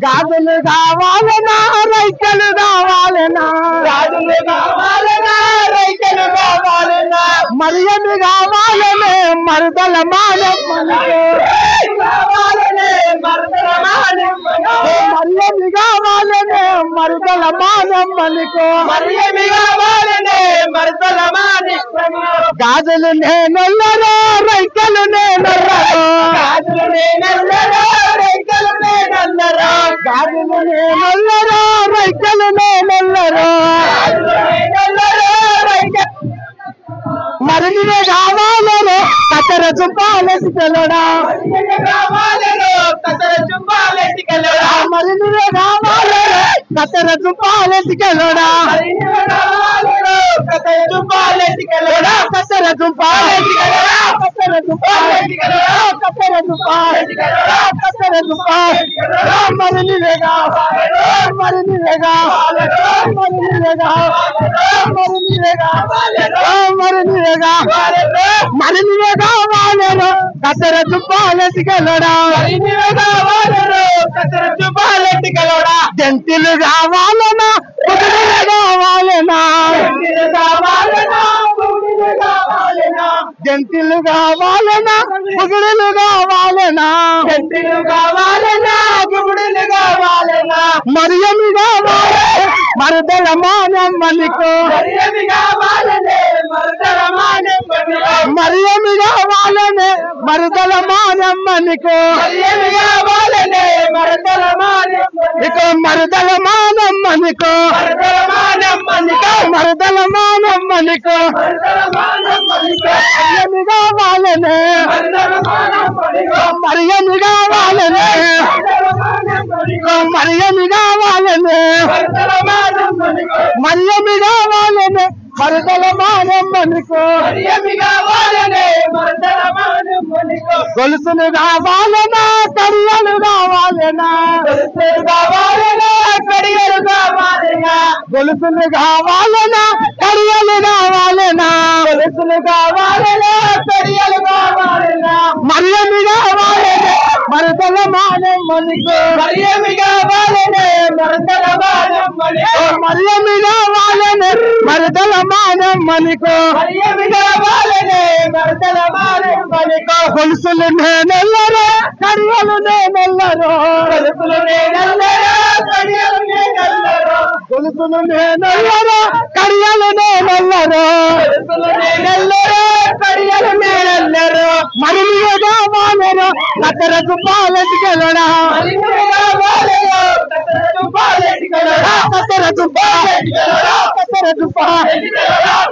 గాజులు కావాలనా రైకలు కావాలనా గాజులు కావాలనా రైకలు కావాలనా మరియమి కావాలనే మరదల మానమ్మనికో కావాలనే మరదల మానమ్మనికో మరియమి కావాలనే మరదల మానమ్మనికో మరియమి కావాలనే మరదల మానమ్మనికో గాజులు నేనెల్లరో రైకలు నేనెల్లరో గాజులు నేనెల్లరో రైకలు నేనెల్లరో గాజులు నేనెల్లరో రైకలు నేనెల్లరో మరిని కావాలను కత్తెర చుంపాలెట్టుకెళ్ళడా మరిని కావాలను కత్తెర చుంపాలెట్టుకెళ్ళడా కత్తెర చుంపాలెట్టుకెళ్ళడా మరిని కావాలను కత్తెర చుంపాలెట్టుకెళ్ళడా జంతులు కావాలనా కావాలనా జంతులు కావాలనా పుగుడులు కావాలనా జంతులు కావాలనా పుగుడులు కావాలనా మరియమి కావాలే మరదల మానమ్మనికో మరియమి కావాలనే మరదల మానమ్మనికో మరియమి కావాలనే మరదల మానమ్మనికో మరియమి కావాలనే మరదల మానమ్మనికో మరదల మానమ్మనికో మరదల మానమ్మనికో మరదల మానమ్మనికో మరదల మానమ్మనికో మరియమి కావాలనే మరదల మానమ్మనికో మరియమి కావాలనే మరియమి కావాలనే మరదల మానమ్మనికో మరియమి కావాలనే మరదల మానమ్మనికో మరియమి కావాలనే మరదల మానమ్మనికో గొలుసులు కావాలనా కడియలు కావాలనా గొలుసులు కావాలనా కడియలు కావాలనా గొలుసులు కావాలనా కడియలు కావాలనా గొలుసులు కావాలనా కడియలు కావాలనా మరియమి కావాలనే మరదల మానమ్మనికో మరియమి కావాలనే మరదల మానమ్మనికో మరియమి కావాలనే మరదల మానమ్మనికో మరియమి కావాలనే మరదల మానమ్మనికో గొలుసులు నేనెల్లరో కడియలు నేనెల్లరో గొలుసులు నేనెల్లరో కడియలు నేనెల్లరో గొలుసులు నేనెల్లరో కడియలు నేనెల్లరో గొలుసులు నేనెల్లరో కడియలు నేనెల్లరో మరియమి కావాలనో కత్తెర చుంపాలెట్టుకెళ్ళడా మరియమి కావాలనో కత్తెర చుంపాలెట్టుకెళ్ళడా కత్తెర చుంపాలెట్టుకెళ్ళడా కత్తెర చుంపాలెట్టుకెళ్ళడా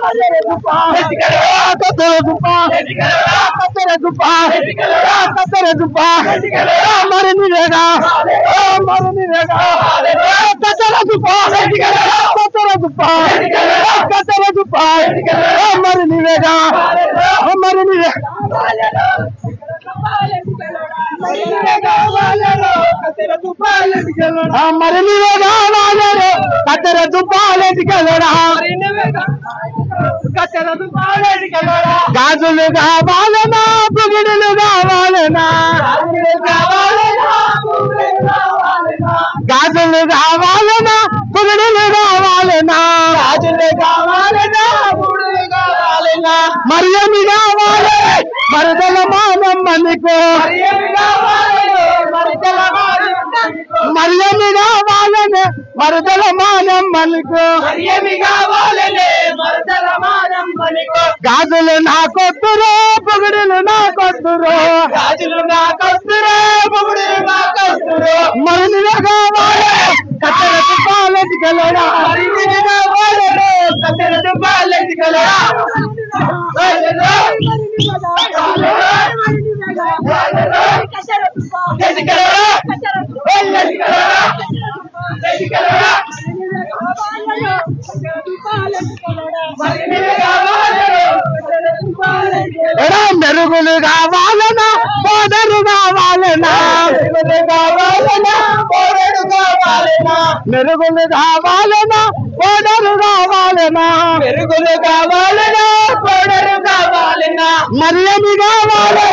కత్తెర చుంపాలెట్టుకెళ్ళడా కత్తెర చుంపాలెట్టుకెళ్ళడా కత్తెర చుంపాలెట్టుకెళ్ళడా మరిని వేగా మరిని వేగా కత్తెర చుంపాలెట్టుకెళ్ళడా కత్తెర చుంపాలెట్టుకెళ్ళడా కత్తెర చుంపాలెట్టుకెళ్ళడా మరిని వేగా మరిని వేగా మరిని కావాలనో కత్తెర చుంపాలెట్టుకెళ్ళడా గాజులు కావాలనా పుగుడులు కావాలనా గాజులు కావాలనా పుగుడులు కావాలనా గాజులు కావాలనా పుగుడులు కావాలనా మరియమి కావాలే మరదల మానమ్మనికో మరియమి కావాలనే మరదల మానమ్మనికో మరియమి కావాలనే మరదల మానమ్మనికో మరియమి కావాలనే మరదల మానమ్మనికో గాజులు నాకొద్దురో పుగుడులు నాకొద్దురో గాజులు నాకొద్దురో పుగుడులు నాకొద్దురో మరిని కావాలే కత్తెర చుంపాలెట్టుకెళ్ళడా మరిని కావాలనే కత్తెర చుంపాలెట్టుకెళ్ళడా మెరుగులు కావాలనా పౌడరు కావాలనా మెరుగులు కావాలనా పోడరు కావాలనా మెరుగులు కావాలనా పోడరు కావాలనా మెరుగులు కావాలనా పోడరు కావాలనా మరియమి కావాలి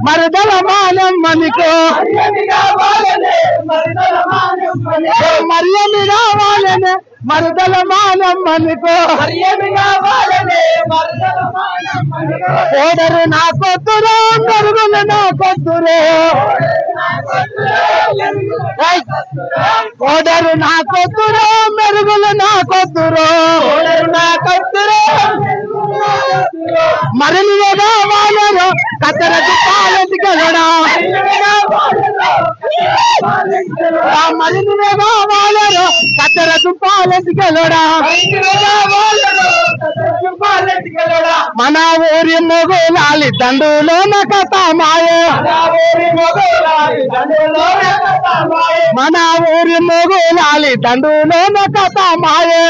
మరదల మానమ్మనికో మరియమి కావాలనే మరదల మానమ్మనికో మరియమి కావాలనే మరదల మానమ్మనికో మరియమి కావాలనే మరదల మానమ్మనికో పోడరు నా కొద్దురో మెరుగులు నా కొద్దురో పోడరు నా కొద్దురో మెరుగులు నా కొద్దురో పోడరు నా కొద్దురో మరలిగా కావాలరో కత్తెర దుప్పాలెందుకెళ్ళడా మరలిగా కావాలరో కత్తెర దుప్పాలెందుకెళ్ళడా మన ఊరి మొగులాలి దండులోన కథ మాయే మన ఊరి మొగులాలి దండులోన కథ మాయే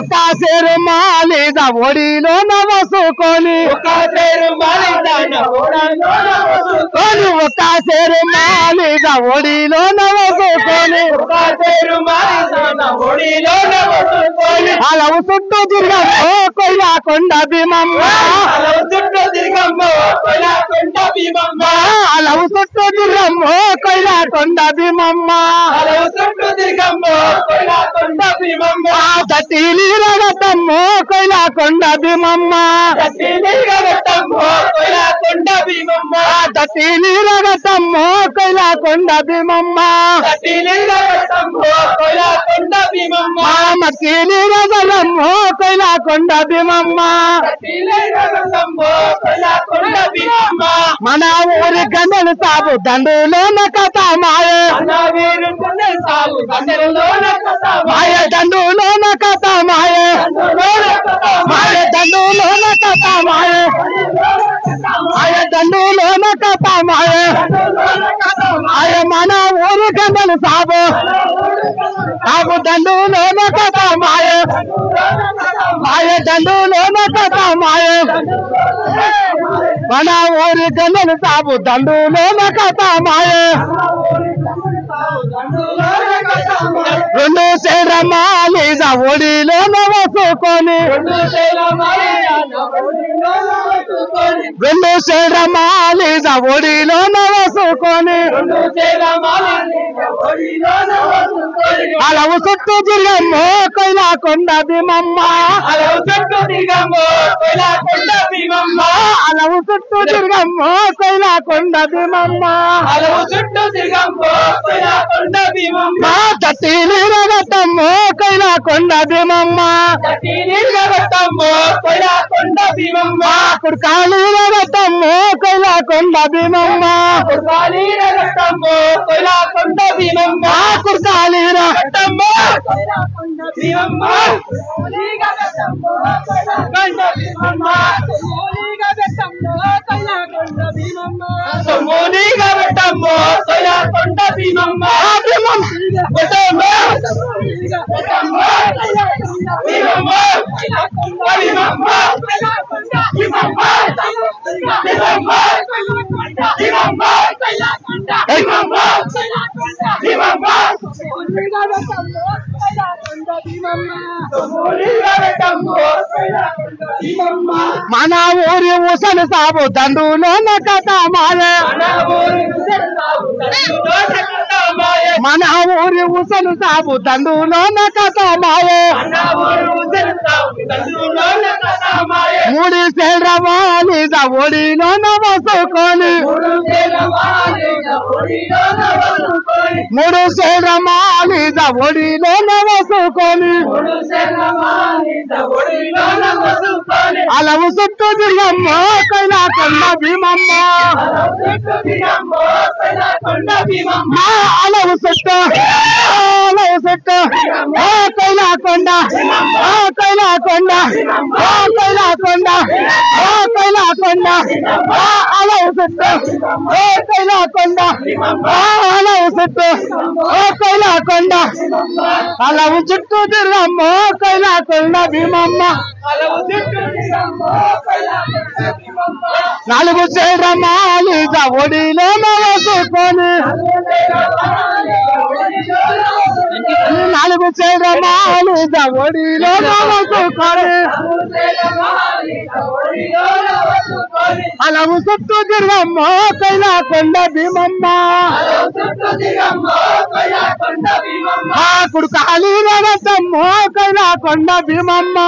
ఒక సేరు మాలిద ఒడిలోన వసుకొని ఒక సేరు మాలిద ఒడిలోన వసుకొని అలవు చుట్టూ తిరగమ్మో కొయ్యకొండ భీమమ్మ అలవు చుట్టూ తిరగమ్మో కొయ్యకొండ భీమమ్మ తట్టి నీరగట్టమ్మో కొయ్యకొండ భీమమ్మ తట్టి నీరగట్టమ్మో కొయ్యకొండ భీమమ్మ మట్టి నీరగలమ్మో కొయ్యకొండ భీమమ్మ మన ఊరి గండలు సాగు దండులోన కథ మాయే మాయ దండులోన కథ మాయే మాయ దండులోన కథ మాయే మాయ దండులోన కథ మాయే మాయ మన ఊరి గండలు సాగు దండులోన కథ మాయే మాయ దండులోన కథ మాయే మన ఊరి గండలు సాగు దండులోన కథ మాయే రెండు సేర మాలిద ఒడిలోన వసుకొని రెండు సేర మాలిద ఒడిలోన వసుకొని అలవు చుట్టూ తిరగమ్మో కొయ్యకొండ భీమమ్మ అలవు చుట్టూ తిరగమ్మో కొయ్యకొండ భీమమ్మ తట్టి నీరగట్టమ్మో కొయ్యకొండ భీమమ్మ కుర్కాళీరగట్టమ్మో కొయ్యకొండ భీమమ్మ కుర్కాళీరగట్టమ్మో మన ఊరి ఉసలు సాగు దండులోన కథ మాయే మన ఊరి ఉసలు సాగు దండులోన కథ మాయే మూడు సేర మాలిద ఒడిలోన వసుకొని మూడు సేర మాలిద ఒడిలోన వసుకొని అలవు చుట్టూ తిరగమ్మో కొయ్యకొండ భీమమ్మ అలవు చుట్టూ కొయ్యకొండ అలవు సుట్టు ఓ కైలాకొండ అలవు సుట్టు ఓ కైలాకొండ అలవు చుట్టూ తిరగమ్మ కైలాకొండ భీమమ్మ నాలుగు చేరమాలి ఒడిలో వేసుకొని నాలుగు చేరమాలి ఒడిలో వేసుకొని అలవు చుట్టూ తిరగమ్మ కైలాకొండ భీమమ్మ కుడు కాళీ రగతమ్మ కైలాకొండ భీమమ్మ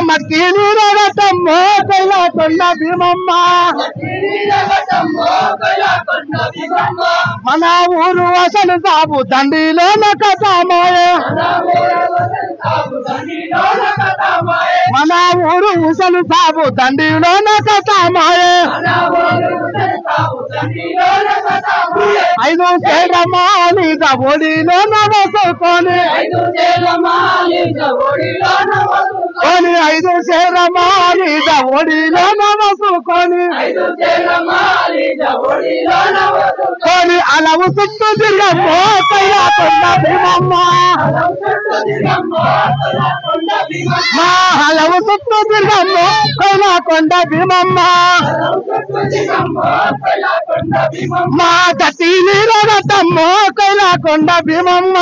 మక్కిని రగతమ్మ కైలాకొండ భీమమ్మ మన ఊరు అసలు సాబు దండిలోన కథమాయే మన ఊరు అసలు సాబు దండిలోన కథమాయే ఐదు చేరమాలి ఒడిలోన వేసుకొని ఐదు చేరమాలి ఒడిలోన వేసుకొని అలవు చుట్టూ తిరగమ్మ కైలాకొండ భీమమ్మ అలవు చుట్టూ తిరగమ్మ కైలాకొండ భీమమ్మ మా తట్టి నీరగతమ్మ కైలాకొండ భీమమ్మ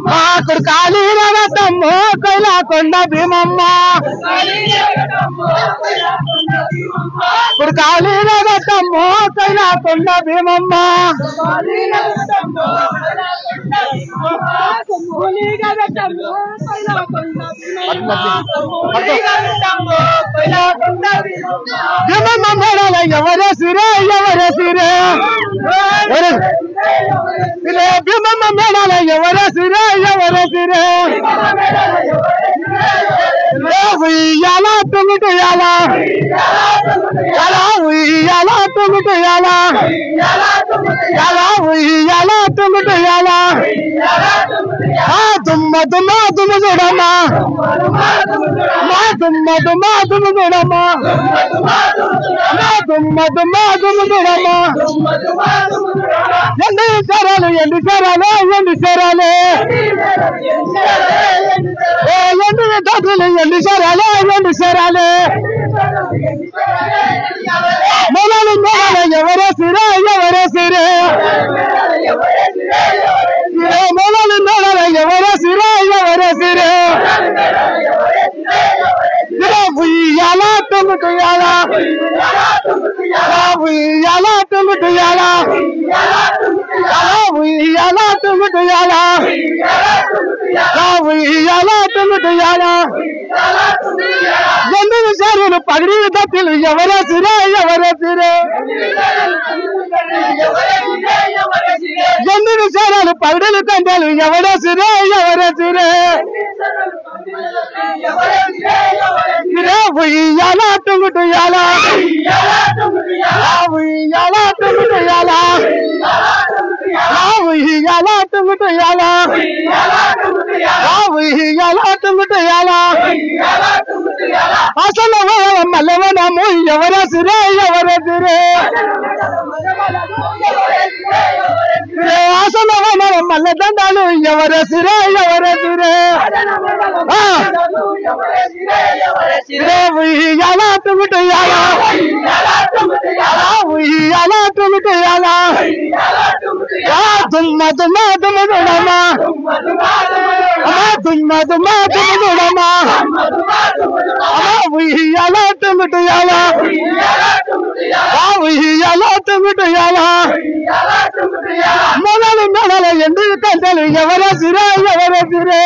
మా కుడుకాలి రగతమ్మ కైలాకొండ భీమమ్మ కుడుకాలి రగతమ్మ కైలాకొండ భీమమ్మ భీమమ్మ మేడల ఎవరేసిరే ఎవరేసిరే భీమమ్మ మేడల ఎవరేసిరే ఎవరేసిరే ఉయ్యాలా తుమ్మిటి ఎలా ఉయ్యాలా తుమ్మిటి ఎలా ఉయ్యాలా తుమ్మిటి ఎలా దుమ్మ దుమ్మ దుమ్ము చూడమ్మా దుమ్మ దుమ్మ దుమ్ము చూడమ్మా దుమ్మ దుమ్మ దుమ్ము చూడమ్మా ఎండి చేరాలు ఎండి చేరాలు ఎండి చేరాలు ఎండి దొడ్లు ఎండి చేరాలు ఎండి చేరాలు మొదలు మొదలు ఎవరేసిరే ఎవరేసిరే మొదలు మొదలు ఎవరేసిరే ఎవరేసిరే ఉయ్యాలా తుమ్మిటియాలా ఉయ్యాలా తుమ్మిటియాలా ఉయ్యాలా తుమ్మిటియాలా ఉయ్యాలా తుమ్మిటియాలా ఎందుకు సారులు పగిడి దత్తులు ఎవరేసిరే ఎవరేసిరే ఎందుకు సారాలు పగిడిలు కంటాలు ఎవరేసిరే ఎవరేసిరే ఉయ్యాలా తుమ్మిటియాలా ఉయ్యాలా తుమ్మిటియాలా ఉయ్యాలా తుమ్మిటియాలా ఉయ్యాలా తుమ్మిటియాలా అసలు మల్లవనము ఎవరేసిరే ఎవరేసిరే అసలు మల్ల దండాలు ఎవరేసిరే ఎవరేసిరే ఉయ్యాలా తుమ్మిటియాలా ఉయ్యాలా తుమ్మిటియాలా దుమ్మ దుమ్మ దుమ్ము చూడమ్మా దుమ్మ దుమ్మ దుమ్ము చూడమ్మా ఉయ్యాలా తుమ్మిటియాలా ఉయ్యాలా తుమ్మిటియాలా మొదలు మెడల ఎందుకు కంటలు ఎవరేసిరే ఎవరేసిరే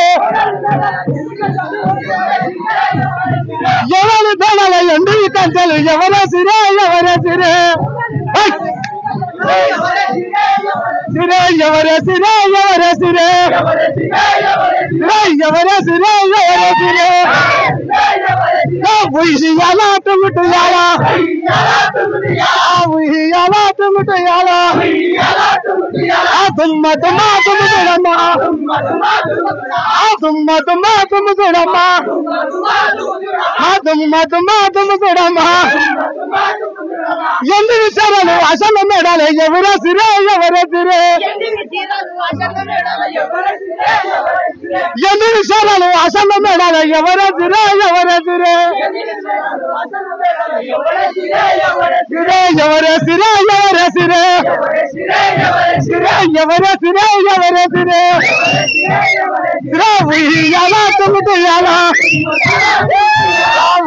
ఎవరి మెడల ఎందుకు కంటలు ఎవరేసిరే ఎవరేసిరే సిరే ఎవరేసిరే ఎవరేసిరే ఎవరేసిరే ఎవరేసిరే ఉయ్యాల టుంగుటయాల ఉయ్యాల టుంగుటయాల దుమ్మ దుమ్మ దుమ్ముదమ్మ దుమ్మ దుమ్మ దుమ్ముదమ్మ దుమ్మ దుమ్మ దుమ్ముదమ్మ ఎందు విషయాలు అసలు మేడాలి ఎవరెసిరే ఎవరెసిరే ఎందు విషయాలు అసలు మేడాలి ఎవరెసిరే ఎవరెసిరే ఎవరెసిరే ఎవరెసిరే ఎవరెసిరే ఎవరెసిరే ఉయ్యాల తుంగుటయాల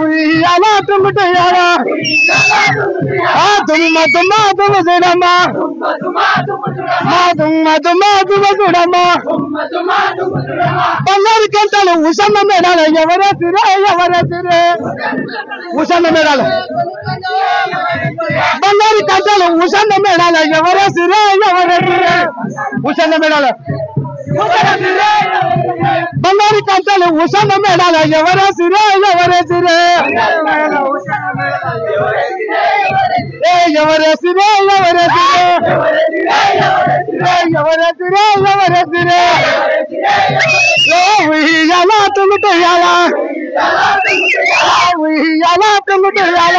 ఉయ్యాల తుంగుటయాల దుమ్మ దుమ్మ దుమ్ముదమ్మ దుమ్మ దుమ్మ దుమ్ముదమ్మ బంగారు గంటలు ఉషన్న మేడాల ఎవరెసిరే ఎవరెసిరే ఉషన్న మేడాల బంగారు గంటలు ఉషన్న మేడాల ఎవరెసిరే ఎవరెసిరే ఉషన్న మేడాల బంగారు గంటలు ఉషన్న మేడాల ఎవరెసిరే ఎవరెసిరే ఎవరెసిరే ఎవరెసిరే ఎవరెసిరే ఎవరెసిరే ఉయ్యాల తుంగుటయాల ఉయ్యాల తుంగుటయాల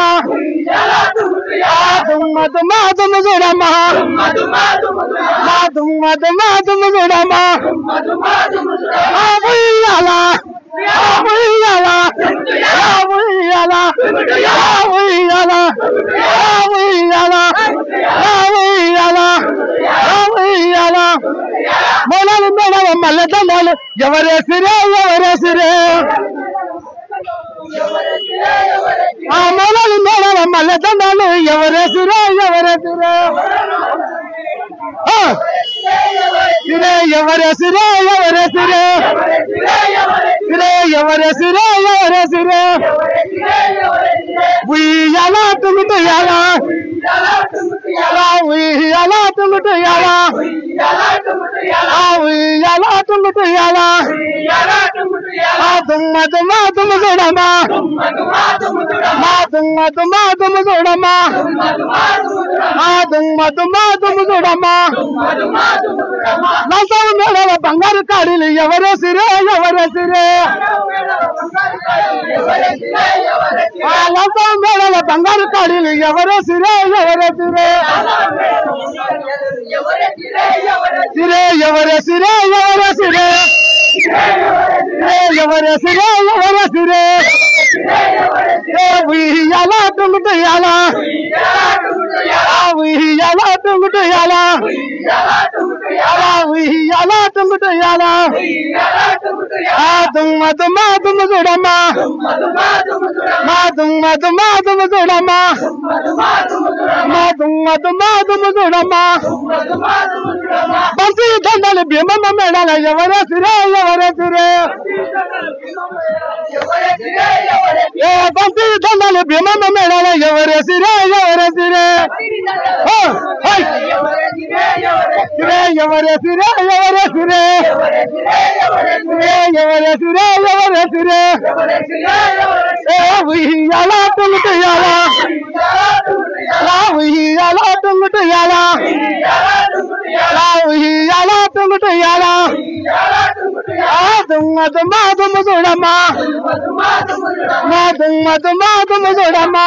దుమ్మ దుమ్మ దుమ్ముదమ్మ దుమ్మ దుమ్మ దుమ్ముదమ్మ ఉయ్యాల ఉయ్యాల ఉయ్యాల ఉయ్యాల ఉయ్యాల ఉయ్యాల ఉయ్యాల మొదలు మేడవ మల్ల దండాలు ఎవరెసిరే ఎవరెసిరే మొదలు మేడవ మల్ల దండాలు ఎవరెసిరే ఎవరెసిరే ఎవరెసిరే ఎవరెసిరే ఎవరెసిరే ఎవరెసిరే ఉయ్యాల తుంగుటయాల ఉయ్యాల తుంగుటయాల ఉయ్యాల తుంగుటయాల దుమ్మ దుమ్మ దుమ్ముదమ్మ దుమ్మ దుమ్మ దుమ్ముదమ్మ దుమ్మ దుమ్మ దుమ్ముదమ్మ లంచం మేడల బంగారు కాడీలు ఎవరెసిరే ఎవరెసిరే లంచం మేడల బంగారు కాడీలు ఎవరెసిరే ఎవరెసిరే ఎవరెసిరే ఎవరెసిరే ఎవరెసిరే ఎవరెసిరే ఉయ్యాల తుంగుటయాల ఉయ్యాల తుంగుటయాల ఉయ్యాల తుంగుటయాల దుమ్మ దుమ్మ దుమ్ముదమ్మ దుమ్మ దుమ్మ దుమ్ముదమ్మ దుమ్మ దుమ్మ దుమ్ముదమ్మ బంతి దండలు భీమమ్మ మేడాల ఎవరెసిరే ఎవరెసిరే బంతి దండలు భీమమ్మ మేడాల ఎవరెసిరే ఎవరెసిరే ఎవరెసిరే ఎవరెసిరే ఎవరెసిరే ఎవరెసిరే ఉయ్యాల తుంగుటయాల ఉయ్యాల తుంగుటయాల ఉయ్యాల తుంగుటయాల దుమ్మ దుమ్మ దుమ్ముదమ్మ దుమ్మ దుమ్మ దుమ్ముదమ్మ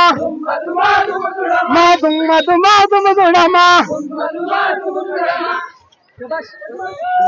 దుమ్మ దుమ్మ దుమ్ముదమ్మ